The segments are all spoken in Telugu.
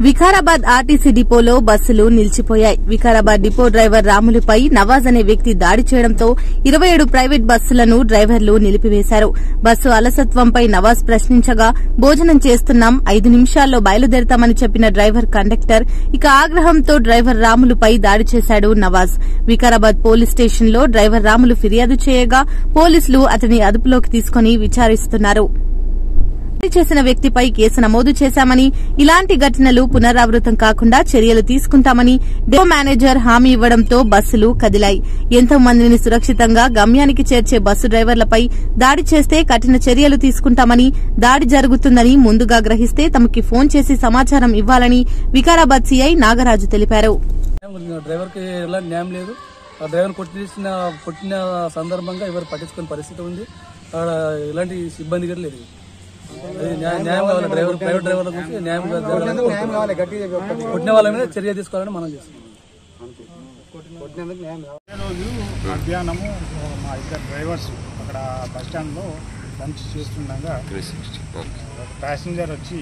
వికారాబాద్ ఆర్టీసీ డిపోలో బస్సులు నిలిచిపోయాయి. వికారాబాద్ డిపో డ్రైవర్ రాములుపై నవాజ్ అనే వ్యక్తి దాడి చేయడంతో 27 ప్రైవేట్ బస్సులను డ్రైవర్లు నిలిపివేశారు. బస్సు అలసత్వంపై నవాజ్ ప్రశ్నించగా భోజనం చేస్తున్నాం 5 నిమిషాల్లో బయలుదేరతామని చెప్పిన డ్రైవర్ కండక్టర్ ఇక ఆగ్రహంతో డ్రైవర్ రాములుపై దాడి చేశాడు నవాజ్. వికారాబాద్ పోలీస్ స్టేషన్లో డ్రైవర్ రాములు ఫిర్యాదు చేయగా పోలీసులు అతని అదుపులోకి తీసుకుని విచారిస్తున్నారు. చేసిన వ్యక్తిపై కేసు నమోదు చేశామని, ఇలాంటి ఘటనలు పునరావృతం కాకుండా చర్యలు తీసుకుంటామని డిపో మేనేజర్ హామీ ఇవ్వడంతో బస్సులు కదిలాయి. ఎంతో మందిని సురక్షితంగా గమ్యానికి చేర్చే బస్సు డ్రైవర్లపై దాడి చేస్తే కఠిన చర్యలు తీసుకుంటామని, దాడి జరుగుతుందని ముందుగా గ్రహిస్తే తమకి ఫోన్ చేసి సమాచారం ఇవ్వాలని వికారాబాద్ సీఐ నాగరాజు తెలిపారు. కొట్టిన సందర్భంగా ఎవరు పట్టించుకునే పరిస్థితి ఉంది. ఎలాంటి ఇబ్బంది కూడా లేదు. న్యాయం కావాలి. ప్రైవేట్ డ్రైవర్ల గురించి న్యాయం కొట్టిన వాళ్ళ మీద చర్య తీసుకోవాలని మనం చేస్తున్నాం. రోజు మధ్యాహ్నము మా ఇద్దరు డ్రైవర్స్ అక్కడ బస్టాండ్ లో లంచ్ చేస్తుండగా ప్యాసింజర్ వచ్చి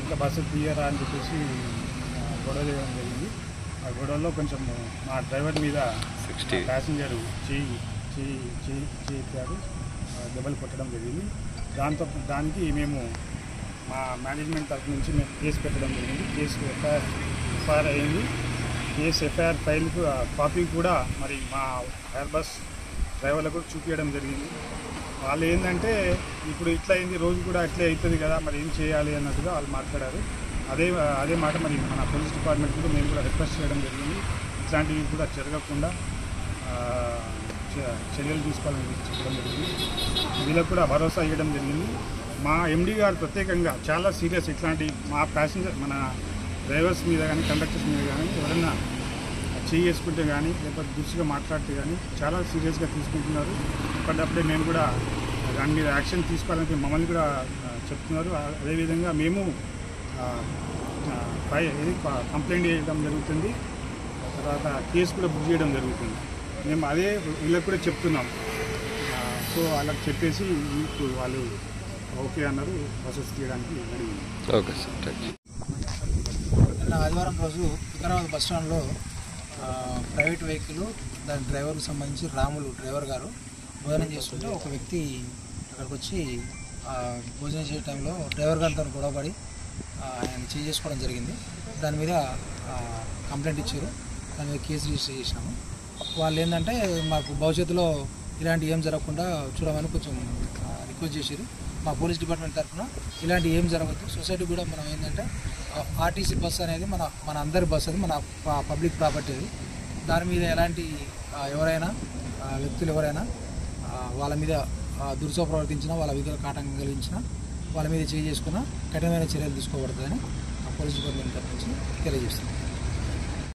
ఇంకా బస్సు తీయరా అని చెప్పేసి గొడవ చేయడం జరిగింది. ఆ గొడవలో కొంచెం మా డ్రైవర్ మీద ప్యాసింజర్ చేయించారు, దెబ్బలు కొట్టడం జరిగింది. దానికి మేము మా మేనేజ్మెంట్ తరఫు నుంచి మేము కేసు పెట్టడం జరిగింది. కేసు ఎఫ్ఐఆర్ అయింది. కేసు ఎఫ్ఐఆర్ ఫైల్ కాపీ కూడా మరి మా ఎయిర్ బస్ డ్రైవర్లకు చూపించడం జరిగింది. వాళ్ళు ఏంటంటే ఇప్పుడు ఇట్లా అయింది, రోజు కూడా ఇట్లే అవుతుంది కదా, మరి ఏం చేయాలి అన్నట్టుగా వాళ్ళు మాట్లాడారు. అదే మాట మరి మన పోలీస్ డిపార్ట్మెంట్ కూడా మేము కూడా రిక్వెస్ట్ చేయడం జరిగింది. ఇట్లాంటివి కూడా జరగకుండా చర్యలు తీసుకోవాలని చెప్పడం జరిగింది. వీళ్ళకు కూడా భరోసా ఇవ్వడం జరిగింది. మా ఎండీ గారు ప్రత్యేకంగా చాలా సీరియస్, ఇట్లాంటి మా ప్యాసింజర్ మన డ్రైవర్స్ మీద కానీ కండక్టర్స్ మీద కానీ ఎవరైనా చేసుకుంటే కానీ లేకపోతే దురుసుగా మాట్లాడితే కానీ చాలా సీరియస్గా తీసుకుంటున్నారు. అప్పటికప్పుడే మేము కూడా దాని మీద యాక్షన్ తీసుకోవాలని మమ్మల్ని కూడా చెప్తున్నారు. అదేవిధంగా మేము కంప్లైంట్ చేయడం జరుగుతుంది. తర్వాత కేసు కూడా బుక్ చేయడం జరుగుతుంది. మేము అదే వీళ్ళకి కూడా చెప్తున్నాం. సో వాళ్ళకి చెప్పేసి మీకు వాళ్ళు ఓకే అన్నారు బస్సెస్ తీయడానికి అడిగింది. ఆదివారం రోజు వికారాబాద్ బస్టాండ్లో ప్రైవేట్ వెహికల్ దాని డ్రైవర్కి సంబంధించి రాములు డ్రైవర్ గారు భోజనం చేస్తుంటే ఒక వ్యక్తి అక్కడికి వచ్చి భోజనం చేసే టైంలో డ్రైవర్ గారితో గొడవపడి ఆయన చేసుకోవడం జరిగింది. దాని మీద కంప్లైంట్ ఇచ్చారు. దాని మీద కేసు రిజిస్టర్ చేసినాము. వాళ్ళు ఏంటంటే మాకు భవిష్యత్తులో ఇలాంటి ఏం జరగకుండా చూడమని కొంచెం రిక్వెస్ట్ చేశారు. మా పోలీస్ డిపార్ట్మెంట్ తరఫున ఇలాంటి ఏం జరగద్దు. సొసైటీ కూడా మనం ఏంటంటే ఆర్టీసీ బస్ అనేది మన అందరి బస్, అది మన పబ్లిక్ ప్రాపర్టీ. అది దాని మీద ఎలాంటి ఎవరైనా వ్యక్తులు ఎవరైనా వాళ్ళ మీద దురుసో ప్రవర్తించినా, వాళ్ళ విధులకు ఆటంకం కలిగించినా వాళ్ళ మీద చేసుకున్న కఠినమైన చర్యలు తీసుకోబడుతుందని పోలీస్ డిపార్ట్మెంట్ తరఫు నుంచి తెలియజేస్తుంది.